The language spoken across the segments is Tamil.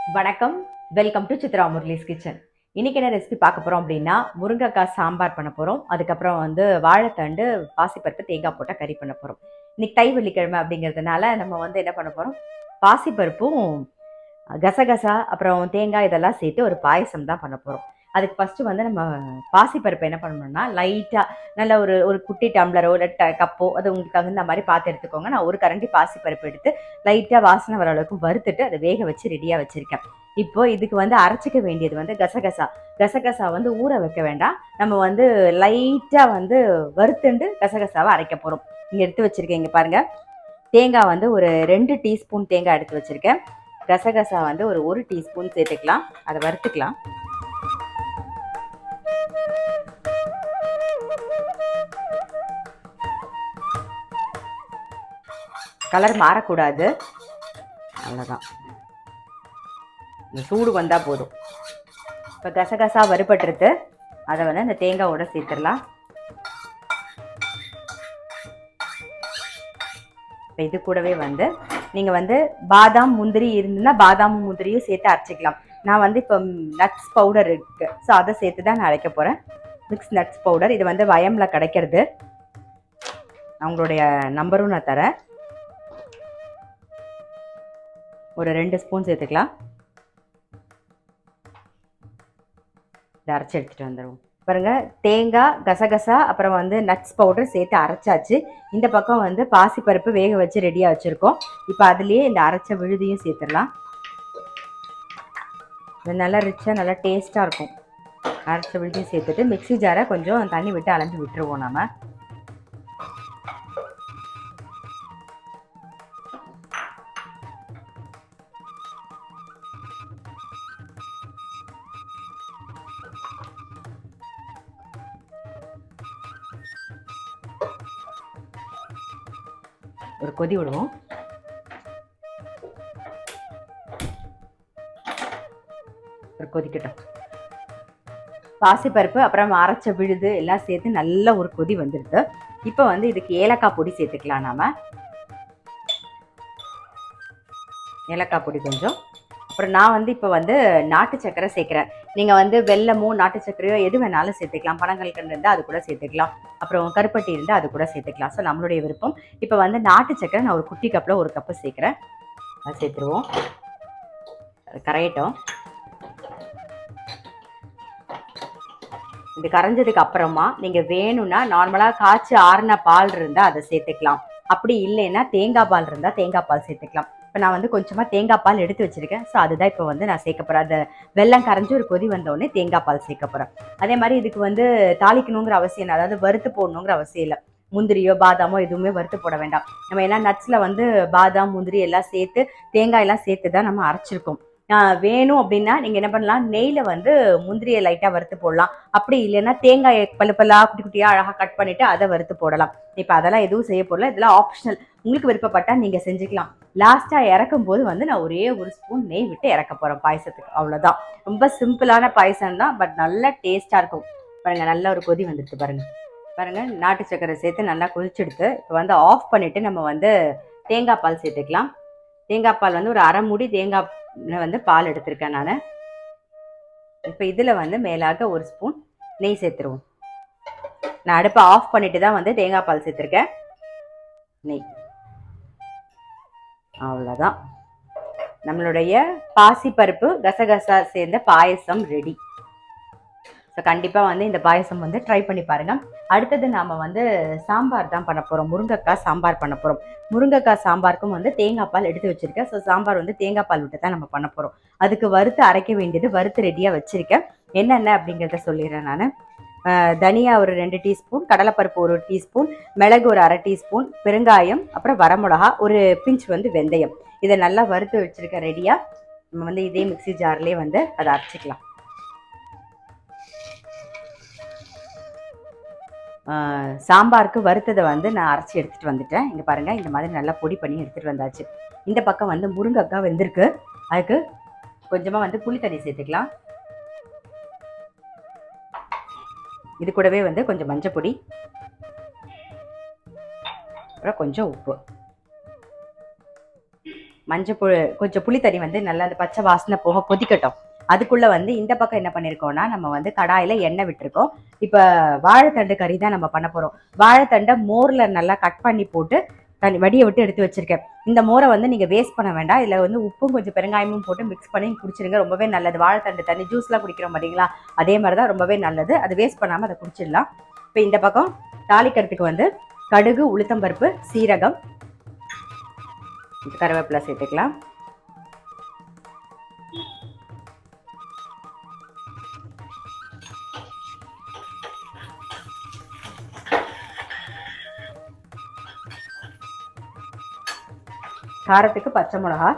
வணக்கம், welcome to Chitra Murali's kitchen. இன்னைக்கு என்ன ரெசிபி பார்க்க போகிறோம் அப்படின்னா, முருங்கைக்காய் சாம்பார் பண்ண போகிறோம். அதுக்கப்புறம் வந்து வாழைத்தண்டு, பாசிப்பருப்பு, தேங்காய் போட்டால் கறி பண்ண போகிறோம். இன்னைக்கு தை வெள்ளிக்கிழமை அப்படிங்கிறதுனால நம்ம வந்து என்ன பண்ண போகிறோம், பாசிப்பருப்பும் கசகசா அப்புறம் தேங்காய் இதெல்லாம் சேர்த்து ஒரு பாயசம் தான் பண்ண போகிறோம். அதுக்கு ஃபஸ்ட்டு வந்து நம்ம பாசிப்பருப்பை என்ன பண்ணணும்னா, லைட்டாக நல்ல ஒரு ஒரு குட்டி டம்ளரோ இல்லை கப்போ அது உங்களுக்கு தகுந்த மாதிரி பார்த்து எடுத்துக்கோங்க. நான் ஒரு கரண்டி பாசிப்பருப்பு எடுத்து லைட்டாக வாசனை வர அளவுக்கு வறுத்துட்டு அதை வேக வச்சு ரெடியாக வச்சுருக்கேன். இப்போ இதுக்கு வந்து அரைச்சிக்க வேண்டியது வந்து கசகசா. கசகசா வந்து ஊற வைக்க வேண்டாம், நம்ம வந்து லைட்டாக வந்து வறுத்துண்டு கசகசாவை அரைக்க போகிறோம். இங்கே எடுத்து வச்சுருக்கேன். இங்கே பாருங்கள், தேங்காய் வந்து ஒரு 2 டீஸ்பூன் தேங்காய் எடுத்து வச்சுருக்கேன். கசகசா வந்து ஒரு 1 டீஸ்பூன் சேர்த்துக்கலாம். அதை வறுத்துக்கலாம். கலர் மாறக்கூடாது, அவ்வளோதான். இந்த சூடு வந்தால் போதும். இப்போ கசகசா வறுபட்டுருது, அதை வந்து இந்த தேங்காயோட சேர்த்துடலாம். இப்போ இது கூடவே வந்து நீங்கள் வந்து பாதாம் முந்திரி இருந்துன்னா பாதாமும் முந்திரியும் சேர்த்து அரைச்சிக்கலாம். நான் வந்து இப்போ நட்ஸ் பவுடர் இருக்குது, ஸோ அதை சேர்த்து தான் நான் அரைக்க போகிறேன். Mix nuts powder. இது வந்து வயமில் கிடைக்கிறது. அவங்களுடைய நம்பரும் நான் தரேன். ஒரு 2 ஸ்பூன் சேர்த்துக்கலாம். இதை அரைச்சி எடுத்துகிட்டு வந்துடுவோம். பாருங்கள், தேங்காய், கசகசா அப்புறம் வந்து நட்ஸ் பவுடர் சேர்த்து அரைச்சாச்சு. இந்த பக்கம் வந்து பாசிப்பருப்பு வேக வச்சு ரெடியாக வச்சுருக்கோம். இப்போ அதுலேயே இந்த அரைச்ச விழுதியும் சேர்த்துடலாம். இது நல்லா ரிச்சாக நல்லா டேஸ்ட்டாக இருக்கும். அரைச்ச விழுதியும் சேர்த்துட்டு மிக்ஸி ஜாரை கொஞ்சம் தண்ணி விட்டு அலம்பி விட்டுருவோம். நம்ம ஒரு கொதி விடுவோம். ஒரு கொதிக்கட்டும். பாசிப்பருப்பு அப்புறம் அரைச்ச விழுது எல்லாம் சேர்த்து நல்ல ஒரு கொதி வந்துடுது. இப்போ வந்து இதுக்கு ஏலக்காய் பொடி சேர்த்துக்கலாம். நாம ஏலக்காய் பொடி கொஞ்சம். அப்புறம் நான் வந்து இப்போ வந்து நாட்டு சக்கரை சேர்க்குறேன். நீங்கள் வந்து வெல்லமோ நாட்டு சக்கரையோ எது வேணாலும் சேர்த்துக்கலாம். பனங்கல்கண்டு இருந்தால் அது கூட சேர்த்துக்கலாம். அப்புறம் கருப்பட்டி இருந்தால் அது கூட சேர்த்துக்கலாம். ஸோ நம்மளுடைய விருப்பம். இப்போ வந்து நாட்டு சக்கரை நான் ஒரு குட்டி கப்பில் 1 கப்பு சேர்க்குறேன். அது சேர்த்துருவோம். அது கரையட்டும். இது கரைஞ்சதுக்கு அப்புறமா நீங்கள் வேணும்னா நார்மலாக காய்ச்சி ஆறின பால் இருந்தால் அதை சேர்த்துக்கலாம். அப்படி இல்லைன்னா தேங்காய் பால் இருந்தால் தேங்காய் பால் சேர்த்துக்கலாம். இப்போ நான் வந்து கொஞ்சமாக தேங்காய் பால் எடுத்து வச்சுருக்கேன். ஸோ அதுதான் இப்போ வந்து நான் சேர்க்க போகிறேன். அந்த வெல்லம் கரைஞ்சி ஒரு கொதி வந்தோடனே தேங்காய் பால் சேர்க்க போகிறேன். அதே மாதிரி இதுக்கு வந்து தாளிக்கணுங்கிற அவசியம் இல்லை, அதாவது வறுத்து போடணுங்கிற அவசியம் இல்லை. முந்திரியோ பாதாமோ எதுவுமே வறுத்து போட வேண்டாம். நம்ம ஏன்னா நட்ஸில் வந்து பாதாம் முந்திரி எல்லாம் சேர்த்து தேங்காயெல்லாம் சேர்த்து தான் நம்ம அரைச்சிருக்கோம். வேணும் அப்படின்னா நீங்கள் என்ன பண்ணலாம், நெய்யில் வந்து முந்திரியை லைட்டாக வறுத்து போடலாம். அப்படி இல்லைன்னா தேங்காயை பல்லாக குட்டி குட்டியாக அழகாக கட் பண்ணிவிட்டு அதை வறுத்து போடலாம். இப்போ அதெல்லாம் எதுவும் செய்ய போடல, இதெல்லாம் ஆப்ஷனல். உங்களுக்கு விருப்பப்பட்டால் நீங்கள் செஞ்சுக்கலாம். லாஸ்ட்டாக இறக்கும் போது வந்து நான் ஒரே 1 ஸ்பூன் நெய் விட்டு இறக்க போகிறேன் பாயசத்துக்கு. அவ்வளோதான். ரொம்ப சிம்பிளான பாயசம் தான், பட் நல்லா டேஸ்ட்டாக இருக்கும். பாருங்கள், நல்ல ஒரு கொதி வந்துடுது. பாருங்கள், நாட்டு சக்கரை சேர்த்து நல்லா கொதிச்செடுத்து இப்போ வந்து ஆஃப் பண்ணிவிட்டு நம்ம வந்து தேங்காய் பால் சேர்த்துக்கலாம். தேங்காய் பால் வந்து ஒரு அரை மூடி தேங்காய் வந்து பால் எடுத்திருக்கேன் நான். இப்போ இதில் வந்து மேலாக 1 ஸ்பூன் நெய் சேர்த்துருவோம். நான் அடுப்பை ஆஃப் பண்ணிட்டு தான் வந்து தேங்காய் பால் சேர்த்துருக்கேன். நெய். அவ்வளோதான், நம்மளுடைய பாசிப்பருப்பு கசகசா சேர்ந்த பாயசம் ரெடி. ஸோ கண்டிப்பாக வந்து இந்த பாயசம் வந்து ட்ரை பண்ணி பாருங்கள். அடுத்தது நாம் வந்து சாம்பார் தான் பண்ண போகிறோம். முருங்கைக்காய் சாம்பார் பண்ண போகிறோம். முருங்கைக்காய் சாம்பாருக்கும் வந்து தேங்காய் பால் எடுத்து வச்சுருக்கேன். ஸோ சாம்பார் வந்து தேங்காய் பால் விட்டு தான் நம்ம பண்ண போகிறோம். அதுக்கு வறுத்து அரைக்க வேண்டியது வறுத்து ரெடியாக வச்சுருக்கேன். என்னென்ன அப்படிங்கிறத சொல்லிடுறேன் நான். தனியா ஒரு 2 டீஸ்பூன், கடலைப்பருப்பு 1 டீஸ்பூன், மிளகு ஒரு அரை டீஸ்பூன், பெருங்காயம், அப்புறம் வரமிளகா ஒரு பிஞ்ச் வந்து வெந்தயம். இதை நல்லா வறுத்து வச்சுருக்கேன் ரெடியாக. நம்ம வந்து இதே மிக்ஸி ஜார்லேயே வந்து அதை அரைச்சிக்கலாம். சாம்பாருக்கு வறுத்ததை வந்து நான் அரைச்சி எடுத்துகிட்டு வந்துட்டேன். இங்கே பாருங்கள், இந்த மாதிரி நல்லா பொடி பண்ணி எடுத்துகிட்டு வந்தாச்சு. இந்த பக்கம் வந்து முருங்கைக்காய் வெந்திருக்கு. அதுக்கு கொஞ்சமாக வந்து புளி தண்ணி சேர்த்துக்கலாம். இது கூடவே வந்து கொஞ்சம் மஞ்சள் பொடி, அப்புறம் கொஞ்சம் உப்பு. கொஞ்சம் புளி தண்ணி வந்து நல்லா அந்த பச்சை வாசனை போக கொதிக்கட்டும். அதுக்குள்ளே வந்து இந்த பக்கம் என்ன பண்ணியிருக்கோம்னா, நம்ம வந்து கடாயில் எண்ணெய் விட்டுருக்கோம். இப்போ வாழைத்தண்டு கறி தான் நம்ம பண்ண போகிறோம். வாழைத்தண்டை மோரில் நல்லா கட் பண்ணி போட்டு தண்ணி வடியை விட்டு எடுத்து வச்சிருக்கேன். இந்த மோரை வந்து நீங்கள் வேஸ்ட் பண்ண வேண்டாம். இதில் வந்து உப்பும் கொஞ்சம் பெருங்காயமும் போட்டு மிக்ஸ் பண்ணி குடிச்சிருங்க. ரொம்பவே நல்லது. வாழைத்தண்டு தண்ணி ஜூஸ்லாம் குடிக்கிறோம் பார்த்தீங்களா, அதே மாதிரி தான் ரொம்பவே நல்லது. அது வேஸ்ட் பண்ணாமல் அதை குடிச்சிடலாம். இப்போ இந்த பக்கம் தாளிக்கிறதுக்கு வந்து கடுகு, உளுத்தம்பருப்பு, சீரகம், கருவேப்பிலை சேர்த்துக்கலாம். காரத்துக்கு பச்சை மிளகா,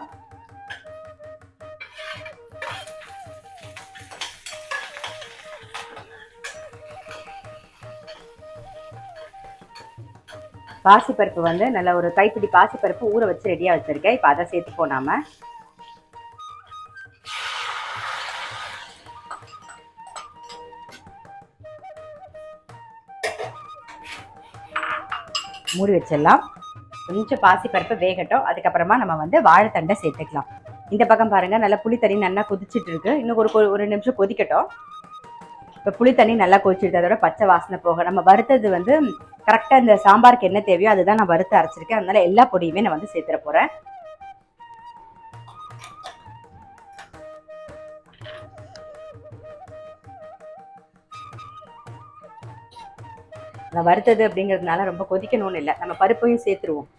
பாசிப்பருப்பு வந்து நல்ல ஒரு கைப்பிடி பாசிப்பருப்பு ஊற வச்சு ரெடியாக வச்சுருக்கேன். இப்போ அதை சேர்த்து போனாம மூடி வச்சிடலாம். கொஞ்சம் பாசிப்பருப்பு வேகட்டும். அதுக்கப்புறமா நம்ம வந்து வாழைத்தண்டை சேர்த்துக்கலாம். இந்த பக்கம் பாருங்கள், நல்லா புளி தண்ணி நல்லா கொதிச்சுட்டு இருக்கு. இன்னும் ஒரு நிமிஷம் கொதிக்கட்டும். இப்போ புளி தண்ணி நல்லா கொதிச்சுட்டு அதோட பச்சை வாசனை போக நம்ம வறுத்தது வந்து கரெக்டாக இந்த சாம்பாருக்கு என்ன தேவையோ அதுதான் நான் வறுத்து அரைச்சிருக்கேன். அதனால எல்லா பொடியுமே நான் வந்து சேர்த்துட போகிறேன். நான் வறுத்தது அப்படிங்கிறதுனால ரொம்ப கொதிக்கணும்னு இல்லை. நம்ம பருப்பையும் சேர்த்துருவோம்.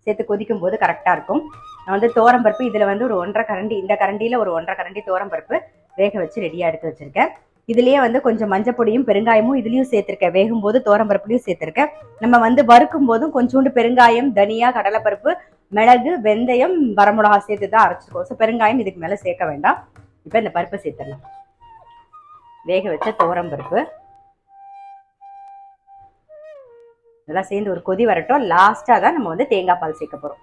சேர்த்து கொதிக்கும் போது கரெக்டாக இருக்கும். நான் வந்து தோரம்பருப்பு இதில் வந்து ஒரு 1.5 கரண்டி, இந்த கரண்டியில் ஒரு 1.5 கரண்டி தோரம்பருப்பு வேக வச்சு ரெடியாக எடுத்து வச்சுருக்கேன். இதுலேயே வந்து கொஞ்சம் மஞ்சள் பொடியும் பெருங்காயமும் இதுலேயும் சேர்த்துருக்கேன். வேகும்போது தோரம்பருப்புலையும் சேர்த்துருக்கேன். நம்ம வந்து வறுக்கும் போதும் கொஞ்சோண்டு பெருங்காயம், தனியா, கடலைப்பருப்பு, மிளகு, வெந்தயம், வரமிளகா சேர்த்து தான் அரைச்சிருக்கோம். ஸோ பெருங்காயம் இதுக்கு மேலே சேர்க்க வேண்டாம். இப்போ இந்த பருப்பை சேர்த்துடலாம். வேக வச்ச தோரம்பருப்பு இதெல்லாம் சேர்ந்து ஒரு கொதி வரட்டும். லாஸ்ட்டாக தான் நம்ம வந்து தேங்காய் பால் சேர்க்க போகிறோம்.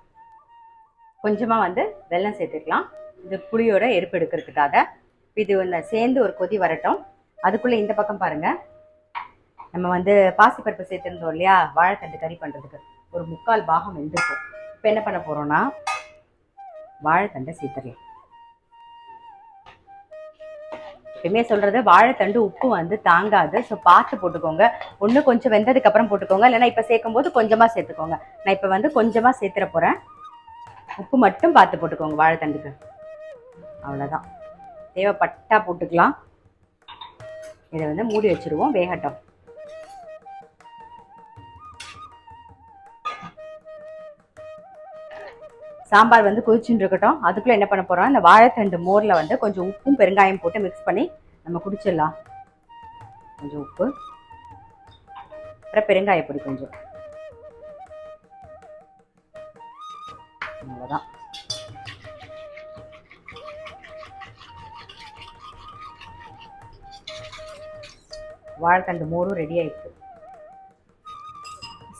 கொஞ்சமாக வந்து வெல்லம் சேர்த்துக்கலாம். இது புளியோட எருப்பு எடுக்கிறதுக்காக. இது ஒன்று சேர்ந்து ஒரு கொதி வரட்டும். அதுக்குள்ளே இந்த பக்கம் பாருங்கள், நம்ம வந்து பாசிப்பருப்பு சேர்த்துருந்தோம் இல்லையா, வாழைத்தண்டு கறி பண்ணுறதுக்கு ஒரு 3/4 பாகம் வெந்திருக்கும். இப்போ என்ன பண்ண போகிறோன்னா வாழைத்தண்டை சேர்த்துடலாம். எப்பயுமே சொல்கிறது, வாழைத்தண்டு உப்பு வந்து தாங்காது. ஸோ பார்த்து போட்டுக்கோங்க. ஒன்று கொஞ்சம் வெந்ததுக்கப்புறம் போட்டுக்கோங்க, இல்லைன்னா இப்போ சேர்க்கும் போது கொஞ்சமாக சேர்த்துக்கோங்க. நான் இப்போ வந்து கொஞ்சமாக சேர்த்துட போகிறேன். உப்பு மட்டும் பார்த்து போட்டுக்கோங்க வாழைத்தண்டுக்கு. அவ்வளோதான். தேவைப்பட்டா போட்டுக்கலாம். இதை வந்து மூடி வச்சுருவோம், வேகட்டும். சாம்பார் வந்து கொதிச்சுட்டு இருக்கட்டும். அதுக்குள்ளே என்ன பண்ண போகிறோம், இந்த வாழைத்தண்டு மோரில் வந்து கொஞ்சம் உப்பும் பெருங்காயம் போட்டு மிக்ஸ் பண்ணி நம்ம குடிச்சிடலாம். கொஞ்சம் உப்பு, அப்புறம் பெருங்காயப்பொடி கொஞ்சம், அவ்வளோதான். வாழைத்தண்டு மோரும் ரெடி ஆயிடுச்சு.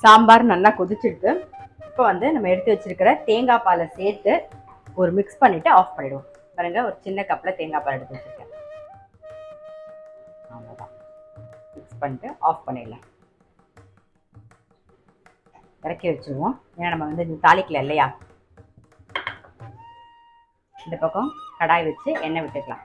சாம்பார் நல்லா கொதிச்சிருக்கு. இப்போ வந்து நம்ம எடுத்து வச்சிருக்கிற தேங்காய் பாலை சேர்த்து ஒரு மிக்ஸ் பண்ணிவிட்டு ஆஃப் பண்ணிவிடுவோம். பாருங்க, ஒரு சின்ன கப்பில் தேங்காய் பால் எடுத்து வச்சுருக்கேன். அவ்வளோதான். மிக்ஸ் பண்ணிட்டு ஆஃப் பண்ணிடலாம். இறக்கி வச்சுருவோம். ஏன்னா நம்ம வந்து தாளிக்கல இல்லையா. இந்த பக்கம் கடாய் வச்சு எண்ணெய் விட்டுக்கலாம்.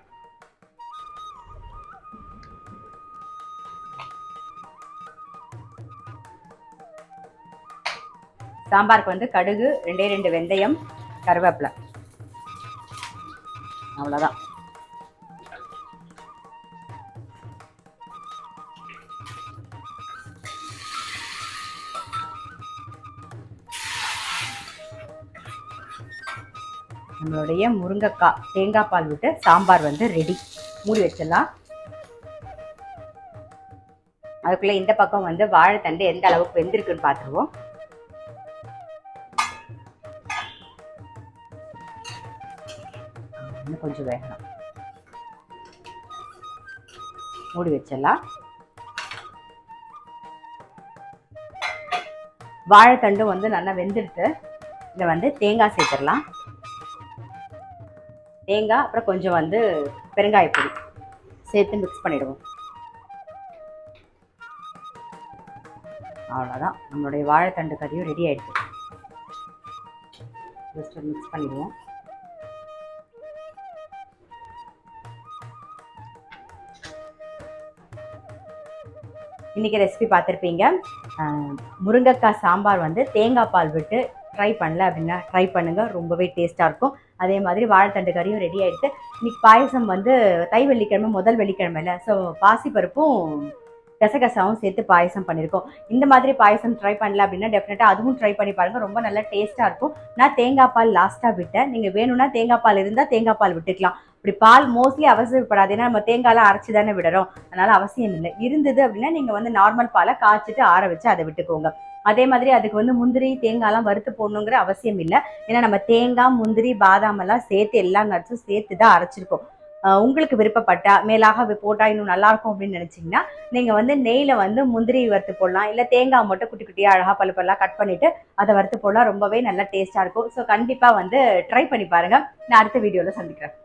சாம்பாருக்கு வந்து கடுகு, 2 வெந்தயம், கருவேப்பிலை, அவ்வளோதான். நம்மளுடைய முருங்கைக்காய் தேங்காய் பால் விட்டு சாம்பார் வந்து ரெடி. மூடி வச்சிடலாம். அதுக்குள்ளே இந்த பக்கம் வந்து வாழைத்தண்டு எந்த அளவுக்கு வெந்திருக்குன்னு பார்த்துருவோம். இன்னும் கொஞ்சம் வேகணும். மூடி வச்சிடலாம். வாழைத்தண்டும் வந்து நல்லா வெந்துடுத்து. இதை வந்து தேங்காய் சேர்த்துடலாம். தேங்காய் அப்புறம் கொஞ்சம் வந்து பெருங்காயப்பொடி சேர்த்து மிக்ஸ் பண்ணிடுவோம். அவ்வளோதான். நம்மளுடைய வாழைத்தண்டு கறியும் ரெடி ஆகிடுச்சு. ஜஸ்ட் மிக்ஸ் பண்ணிடுவோம். இன்றைக்கி ரெசிபி பார்த்துருப்பீங்க. முருங்கைக்காய் சாம்பார் வந்து தேங்காய் பால் விட்டு ட்ரை பண்ணல அப்படின்னா ட்ரை பண்ணுங்கள், ரொம்பவே டேஸ்ட்டாக இருக்கும். அதே மாதிரி வாழைத்தண்டு கறியும் ரெடி ஆகிடுது. இன்றைக்கி பாயசம் வந்து தை வெள்ளிக்கிழமை, முதல் வெள்ளிக்கிழமை இல்லை, ஸோ பாசிப்பருப்பும் கசகசாவும் சேர்த்து பாயசம் பண்ணியிருக்கோம். இந்த மாதிரி பாயசம் ட்ரை பண்ணல அப்படின்னா டெஃபினட்டாக அதுவும் ட்ரை பண்ணி பாருங்கள், ரொம்ப நல்லா டேஸ்ட்டாக இருக்கும். நான் தேங்காய் பால் லாஸ்ட்டாக விட்டேன். நீங்கள் வேணும்னா தேங்காய் பால் இருந்தால் தேங்காய் பால் விட்டுக்கலாம். இப்படி பால் மோஸ்ட்லி அவசியப்படாது, ஏன்னா நம்ம தேங்காய்லாம் அரைச்சி தானே விடுறோம், அதனால் அவசியம் இல்லை. இருந்தது அப்படின்னா நீங்கள் வந்து நார்மல் பாலை காய்ச்சிட்டு ஆற வச்சு அதை விட்டுக்கோங்க. அதே மாதிரி அதுக்கு வந்து முந்திரி தேங்காய்லாம் வறுத்து போடணுங்கிற அவசியம் இல்லை, ஏன்னா நம்ம தேங்காய் முந்திரி பாதாம் எல்லாம் சேர்த்து எல்லா நட்ஸும் சேர்த்து தான் அரைச்சிருக்கோம். உங்களுக்கு விருப்பப்பட்டா மேலாக போட்டால் இன்னும் நல்லாயிருக்கும் அப்படின்னு நினச்சிங்கன்னா நீங்கள் வந்து நெய்யில் வந்து முந்திரி வறுத்து போடலாம், இல்லை தேங்காய் மட்டும் குட்டி குட்டியாக அழகாக பல்லுப்பெல்லாம் கட் பண்ணிவிட்டு அதை வறுத்து போடலாம். ரொம்பவே நல்லா டேஸ்ட்டாக இருக்கும். ஸோ கண்டிப்பாக வந்து ட்ரை பண்ணி பாருங்கள். நான் அடுத்த வீடியோவில் சந்திக்கிறேன்.